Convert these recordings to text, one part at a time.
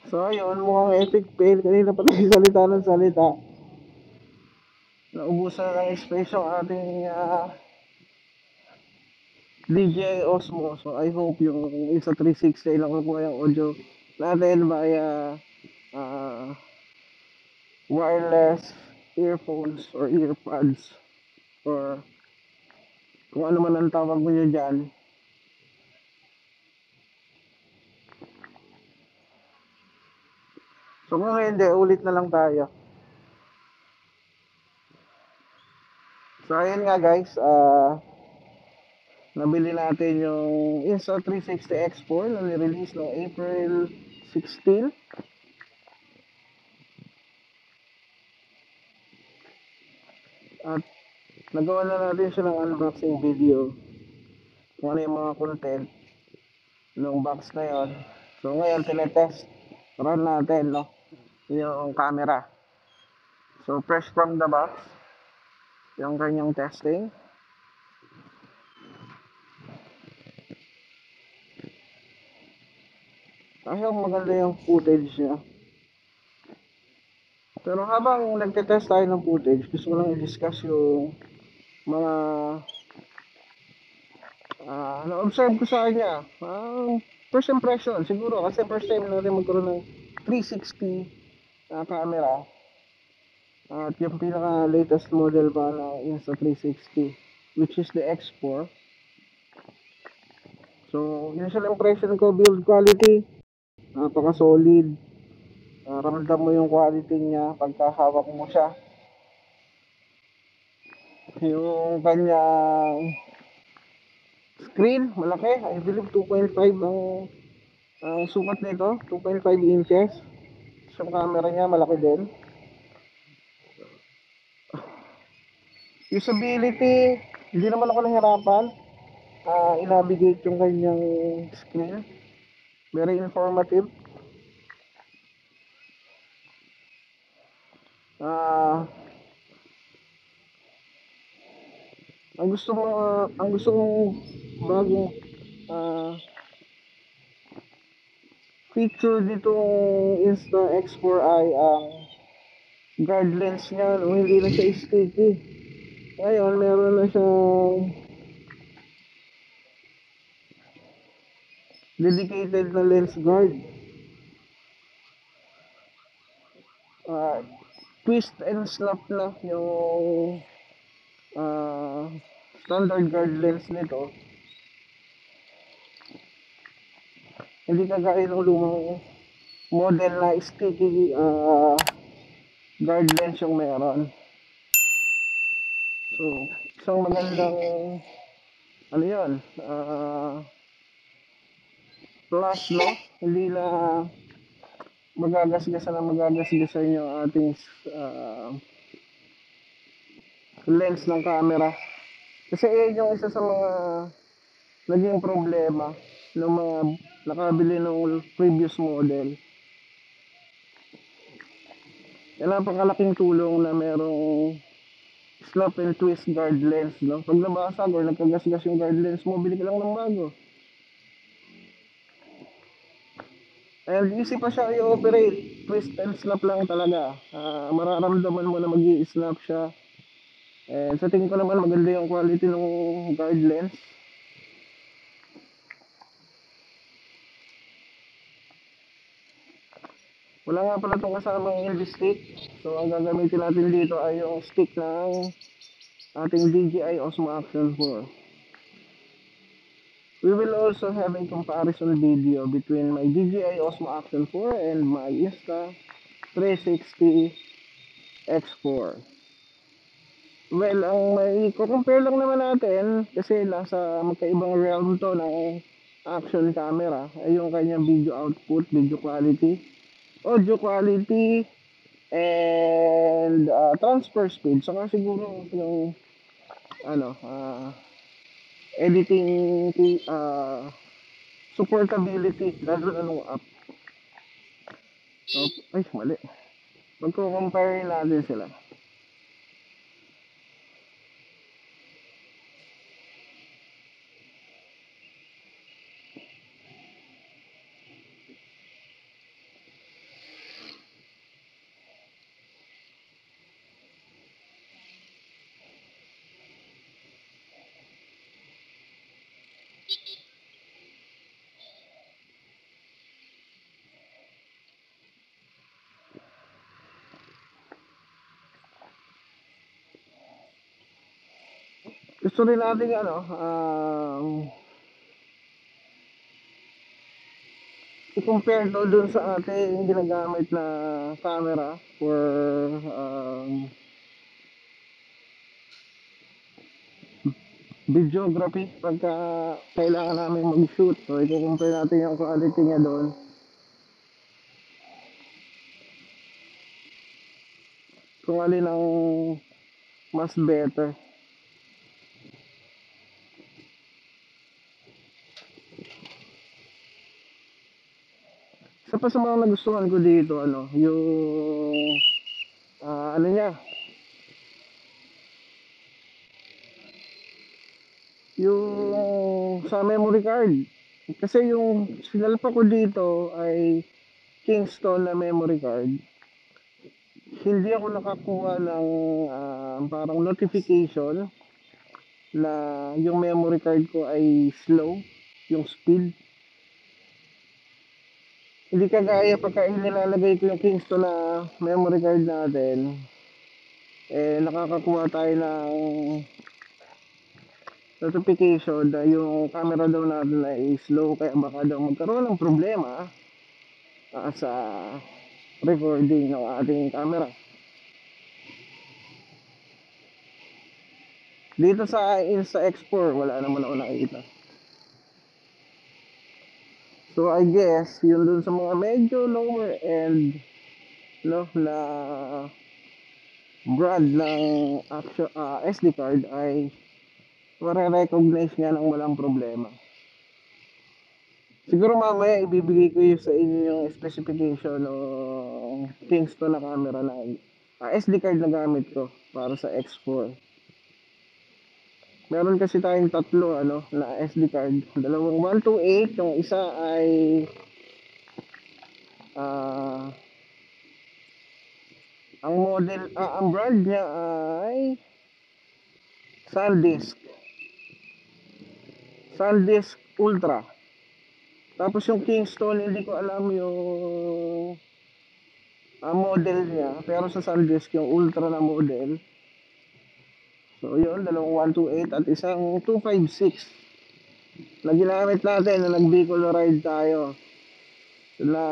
So ayun, mukhang epic fail. Kanina pa tayo salita ng salita. Naubusan na ng space yung ating DJI Osmo. So I hope yung isa 360 lang ko yung audio natin via uh, wireless earphones or earpods or kung ano man ang tawag mo nyo dyan. So kung hindi, ulit na lang tayo. So ayun nga guys, nabili natin yung Insta360 X4 na nirelease noong April 16. At nagawa na natin siya ng unboxing video kung ano yung mga content ng box na yon. So ngayon, tinetest run natin, no? Yung camera. So fresh from the box, yung kanyang testing. Ayaw maganda yung footage niya. Pero habang nagtetest tayo ng footage, gusto ko lang i-discuss yung mga na-observe ko sa kanya. First impression, siguro, kasi first time natin magkaroon ng 360 camera. At yung pinaka latest model pa na Insta360, which is the X4. So, initial impression ko, build quality, napaka-solid. Ramdam mo yung quality niya pagkahawak mo siya. Yung kanyang screen, malaki. I believe 2.5 ang sukat nito, 2.5 inches. So, yung camera niya, malaki din. Usability, hindi naman ako nahirapan. I-navigate yung kanyang screen. Very informative. Ah, ang gusto kong bagong ah, feature dito Insta X4 ay ang guard lens niya, no? Hindi na siya sticky. Ngayon, meron na siyang dedicated na lens guard. Ah, twist and snap na yung ah, standard guard lens nito. Hindi kagaya ng lumang model na sticky guard lens yung meron. So, isang magandang ano yun, plus, no? Hindi na magagasgasan yung ating lens ng camera. Kasi yung isa sa mga naging problema ng mga nakabili ng previous model. Yan napakalaking tulong na merong snap and twist guard lens, no? Pag nabasag or nagkagasgas yung guard lens mo, bili ka lang ng bago. And easy pa siya i-operate. Twist and snap lang talaga. Mararamdaman mo na mag-i-snap siya. And sa tingin ko naman maganda yung quality ng guard lens. Wala nga pala itong kasamang LV stick. So ang gagamitin natin dito ay yung stick ng ating DJI Osmo Action 4. We will also have a comparison video between my DJI Osmo Action 4 and my Insta360 X4. Well, ang may compare lang naman natin kasi nasa magkaibang realm to ng action camera ay yung kanyang video output, video quality, audio quality, and transfer speed. Saka siguro yung ano, editing supportability lalo na nung app. So, ay, mali. Magko-compare natin sila. gusto rin natin i-compare to dun sa ating ginagamit na camera for videography pagka kailangan namin mag-shoot. So i-compare natin yung quality niya doon kung alin ang mas better. Isa pa sa mga nagustuhan ko dito, yung ano niya, yung sa memory card. Kasi yung sinalpa ko dito ay Kingston na memory card. Hindi ako nakakuha ng parang notification na yung memory card ko ay slow, yung speed. Hindi kagaya pagka nilalagay ko yung Kingston na memory card natin, nakakakuha tayo ng notification na yung camera daw natin ay slow, kaya baka daw magkaroon ng problema sa recording ng ating camera. Dito sa Insta-X4 wala naman ako nakikita. So I guess yun dun sa mga medyo lower end na brand ng SD card ay mare-recognize niya ng walang problema. Siguro mamaya ibibigay ko yung sa inyo yung specification ng Kingston na camera na SD card na gamit ko para sa X4. Meron kasi tayong tatlo na SD card. Dalawang 128, yung isa ay ang brand niya ay SanDisk. SanDisk Ultra. Tapos yung Kingston, hindi ko alam yung model niya, pero sa SanDisk yung Ultra na model. So yun, dalawang 128 at isang 256 na ginamit natin na nag-Bicol ride tayo na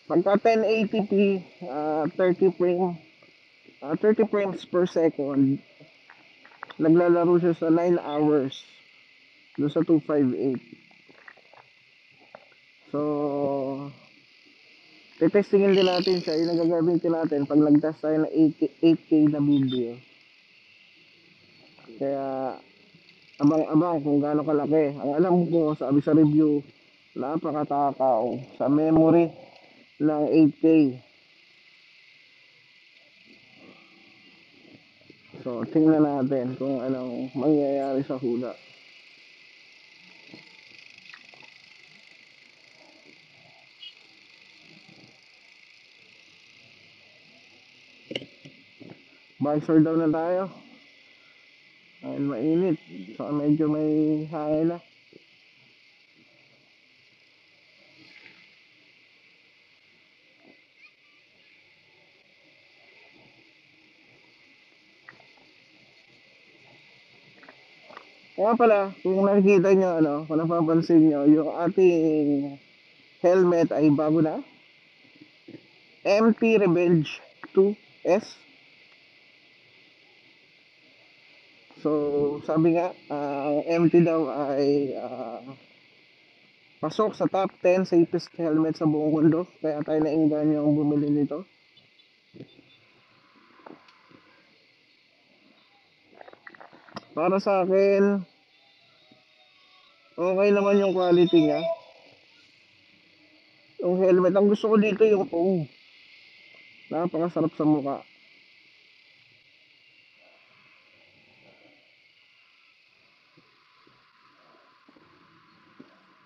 pagka 1080p 30 frames per second, naglalaro siya sa 9 hours doon sa 258. So tetestingin din natin siya, yung nagagamitin natin pag nag-test tayo ng 8K na video. Kaya abang-abang kung gaano kalaki. Ang alam ko, sabi sa review, napakatakaw sa memory ng 8K. So tingnan natin kung anong mangyayari sa hula. Visor down na tayo. Dahil mainit. So medyo may hangin na. Kaya pala, kung nakikita nyo, kung napapansin nyo, yung ating helmet ay bago na. MT Revenge 2S. So, sabi nga, ang MT daw ay pasok sa top 10 safest helmet sa buong mundo. Kaya tayo nainganyo bumili nito. Para sa akin, okay naman yung quality niya. Yung helmet, ang gusto ko dito yung foam. Napakasarap sa mukha.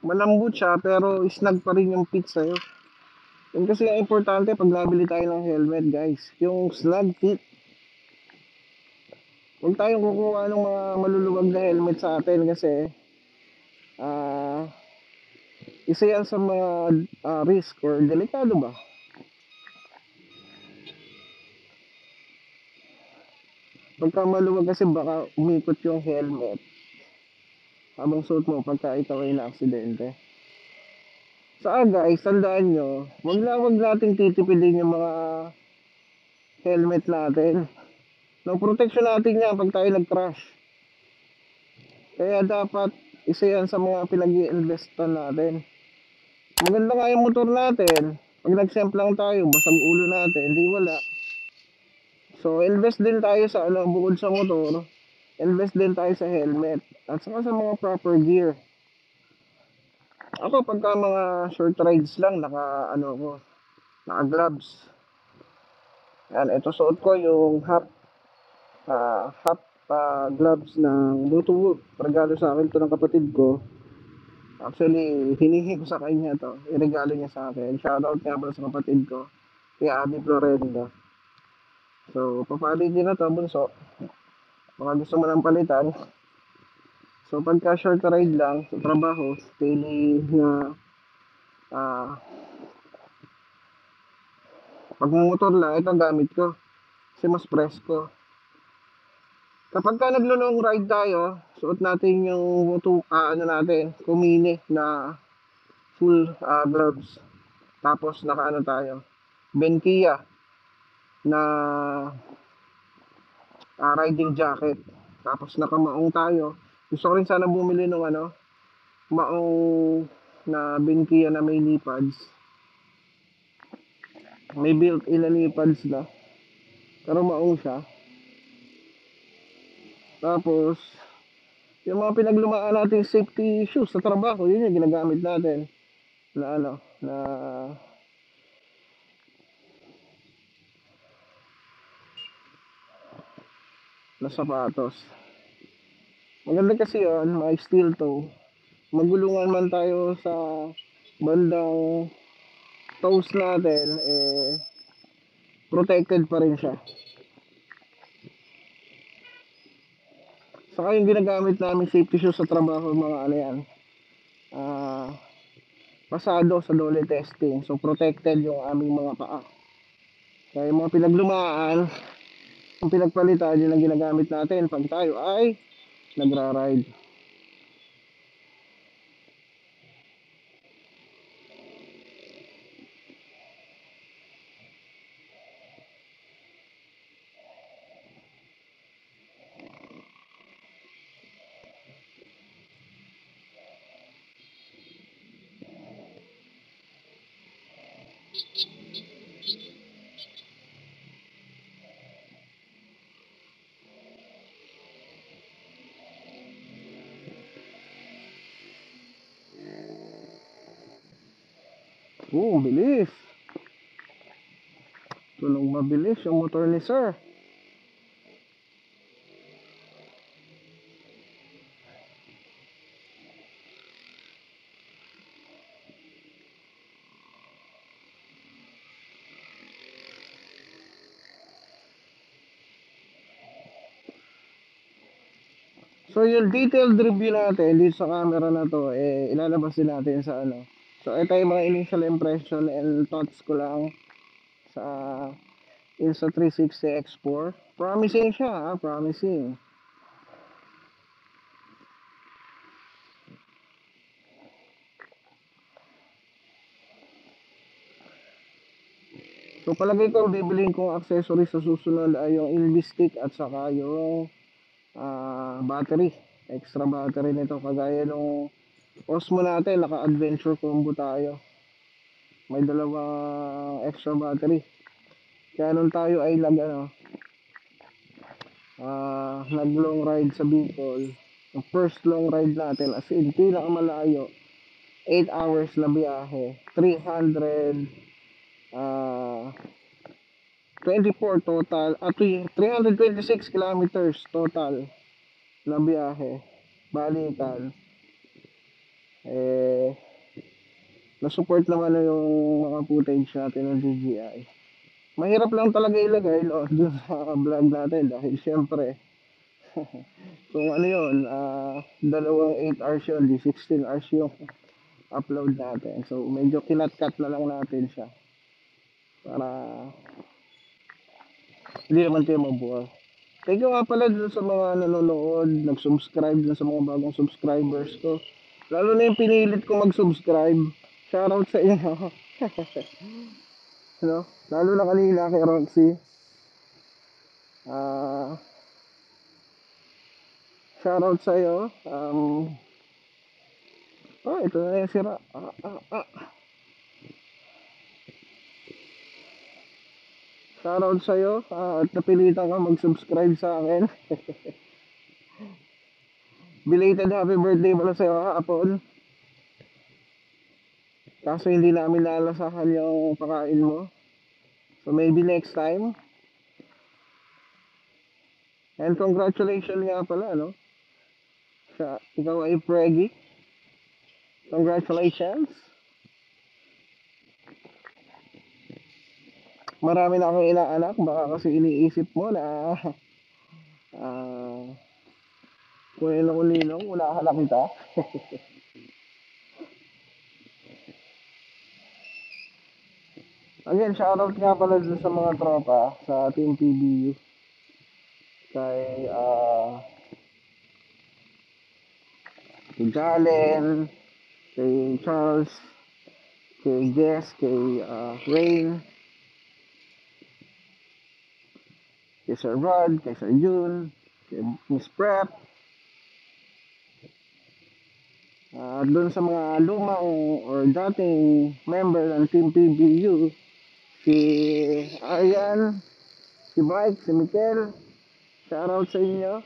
Malambot siya pero snag pa rin yung fit sa'yo. Yun kasi ang importante pag nabili tayo ng helmet, guys. Yung snag fit. Huwag tayong kukuha ng mga maluluwag na helmet sa atin kasi isa yan sa mga risk or delikado ba. Pagka maluwag kasi baka umikot yung helmet habang suot mo pagka ikaw ay na-aksidente. Saka guys, tandaan nyo, wag nating titipidin yung mga helmet natin. No, protection natin yan pag tayo nag-crash. Kaya dapat isa yan sa mga pinag-i-investan natin. Maganda nga yung motor natin. Pag nag-semplang tayo, basag ulo natin, hindi wala. So, invest din tayo sa ano, bukod sa motor, invest din tayo sa helmet. At saka sa mga proper gear. Ako, pagka mga short rides lang, naka gloves. Yan, ito suot ko yung half gloves ng Bluetooth. Regalo sa akin to ng kapatid ko. Actually, hinihingi ko sa kanya to. Iregalo niya sa akin. Shoutout nga pala sa kapatid ko. Kaya Abby Florenda. So, papali din na to, bunso. Baka gusto mo ng palitan. So, pagka short ride lang sa trabaho, daily na pag motor lang, ito gamit ko. Kasi mas presko. Kapag ka naglo-long ride tayo, suot natin yung kumini na full gloves. Tapos naka tayo, Benkia na riding jacket. Tapos nakamaong tayo. Gusto ko rin sana bumili ng maong na Benkia na may knee pads. May built-in na knee pads na. Pero maong siya. Tapos, yung mga pinaglumaan nating safety shoes sa trabaho, yun yung ginagamit natin. Na sapatos. Maganda kasi yun, may steel toe. Magulungan man tayo sa bandang toes natin, protected pa rin siya. Saka yung ginagamit namin safety shoes sa trabaho, mga pasado sa dole testing. So, protected yung aming mga paa. Kaya yung mga pinaglumaan, yung pinagpalitan, yun ang ginagamit natin pag tayo ay nagra-ride. Bilis. Tulong mabilis yung motor ni sir. So yung detailed review natin dito sa camera na to, ilalabas din natin sa ano. So ito yung mga initial impression and thoughts ko lang sa Insta360 X4. Promising siya, promising. So palagay ko bibiliin kong accessories sa susunod ay yung LB stick at saka yung battery. Extra battery nito kagaya nung Osmo natin, naka-adventure combo tayo. May dalawang extra battery. Kaya nung tayo ay nag long ride sa Bicol, yung first long ride natin, as in pinakamalayo, 8 hours na biyahe, 24 total, 326 kilometers total na biyahe, balikan. Na-support naman na yung mga footage natin ng DJI. Mahirap lang talaga ilagay dun sa vlog natin dahil syempre kung ano yun, dalawang 8 hours yun, di 16 hours yung upload natin. So medyo kinat-cut na lang natin siya para hindi naman kayo mabuhay. Thank you nga pala dun sa mga nanonood, nag-subscribe dun sa mga bagong subscribers ko. Lalo na yung pinilit ko mag-subscribe. Shoutout sa inyo. No? Lalo na kanina kay Roxy. Ah, shoutout sa iyo. Ito na yung sira. Shoutout sa iyo. At napilitan ka mag-subscribe sa akin. Belated happy birthday pala sa iyo kahapon. Kaso hindi namin nalasahan yung pakain mo. So maybe next time. And congratulations nga pala, no? Ikaw ay preggy. Congratulations. Marami na akong inaanak. Baka kasi iniisip mo na ah kung ninong, wala na kita. Again, shoutout nga pala dun sa mga tropa sa Team PBU. Kay, kay Jalen, kay Charles, kay Jess, kay Rain, kay Sir Rod, kay Sir June, kay Miss Prep, doon sa mga lumang or dating member ng Team PBU, si Arian, si Mike, si Mikel, shoutout sa inyo.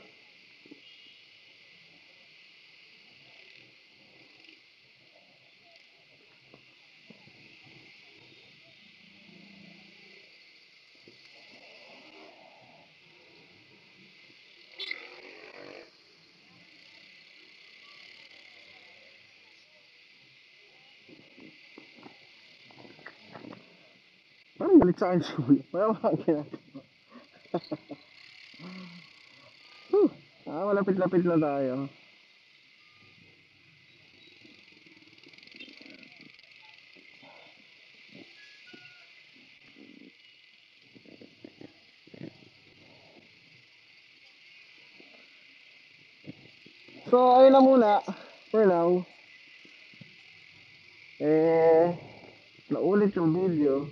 Parang galit sa akin si Kuya. Wala akong ginagawa. Malapit-lapit na tayo. So, ayun na muna. For now. Naulit yung video.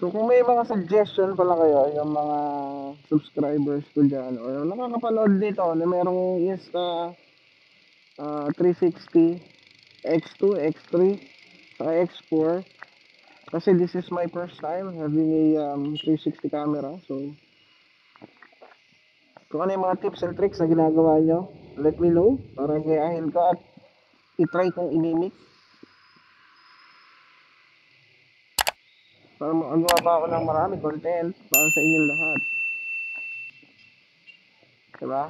So, kung may mga suggestion pala kayo, yung mga subscribers ko dyan, or nakakapanood dito na merong Insta 360, X2, X3, saka X4. Kasi this is my first time having a 360 camera. So, kung ano yung mga tips and tricks na ginagawa nyo, let me know para gayahin ko at itry kong inimik. Para makagawa pa ako ng marami content para sa inyong lahat. Diba?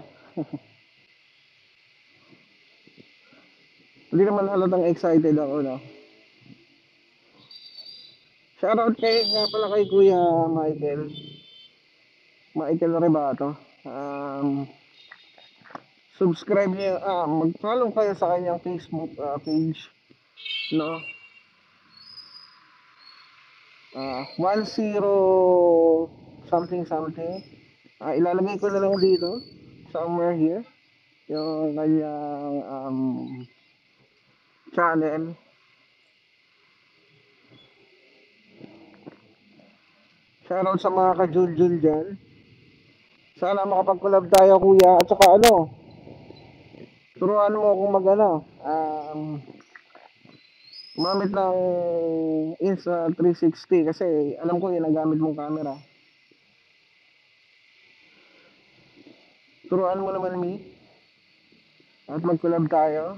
Hindi naman halatang excited ako, no? Shoutout nga pala kay Kuya Michael. Michael Rebato. Subscribe niyo, mag-follow kayo sa kanyang Facebook page, no? 10 something something. Ilalagay ko na lang dito, somewhere here, yung kanyang channel. Shoutout sa mga ka-Jul-Jul dyan. Sana makapag-collab tayo, kuya. At saka turuan mo akong gumamit ng Insta 360 kasi alam ko yun ang gamit mong camera. Turuan mo naman, Mi. At mag-collab tayo.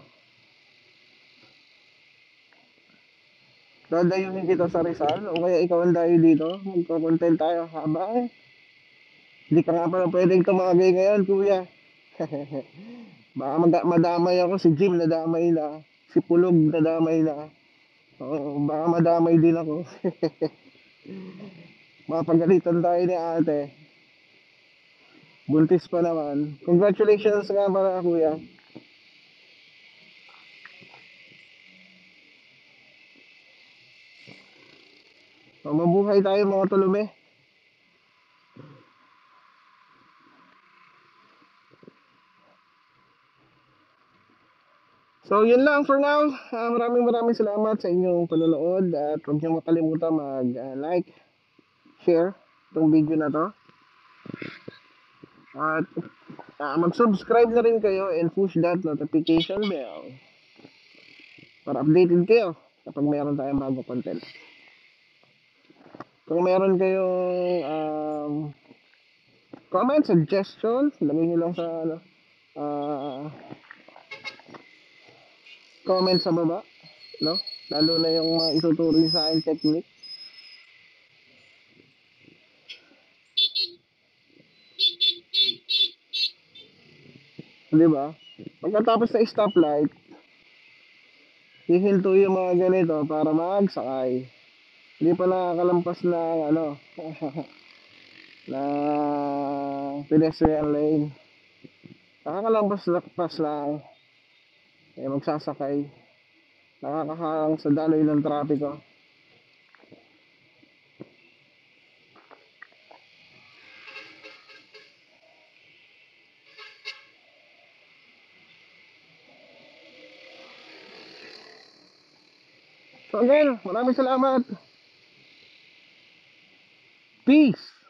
Dadayunin kita sa Rizal o kaya ikaw ang dayo dito. Magko-content tayo. Haba. Hindi ka nga pala pwedeng tumagay ngayon, kuya. Baka madamay ako. Si Jim nadamay na. Si Pulog nadamay na. Oo, baka madamay din ako. Mapagalitan tayo ni ate. Buntis pa naman. Congratulations nga pala, kuya. So, mabuhay tayo mga tulume. So, yun lang for now. Maraming salamat sa inyong panonood at huwag niyong makalimutan mag-like, share itong video na to. At mag-subscribe na rin kayo and push that notification bell para updated kayo kapag mayroon tayong bagong content. Kung meron kayong comment, suggestion, lagay nyo lang sa comment sa baba, no? Lalo na yung ituturo nyo sa akin technique. Di ba? Pagkatapos sa stoplight, hihinto yung mga ganito para magsakay. Hindi pa nakakalampas ng na pedestrian lane. Nakakalampas lang, magsasakay. Nakakaharang sa daloy ng trapiko. So again, maraming salamat. Peace!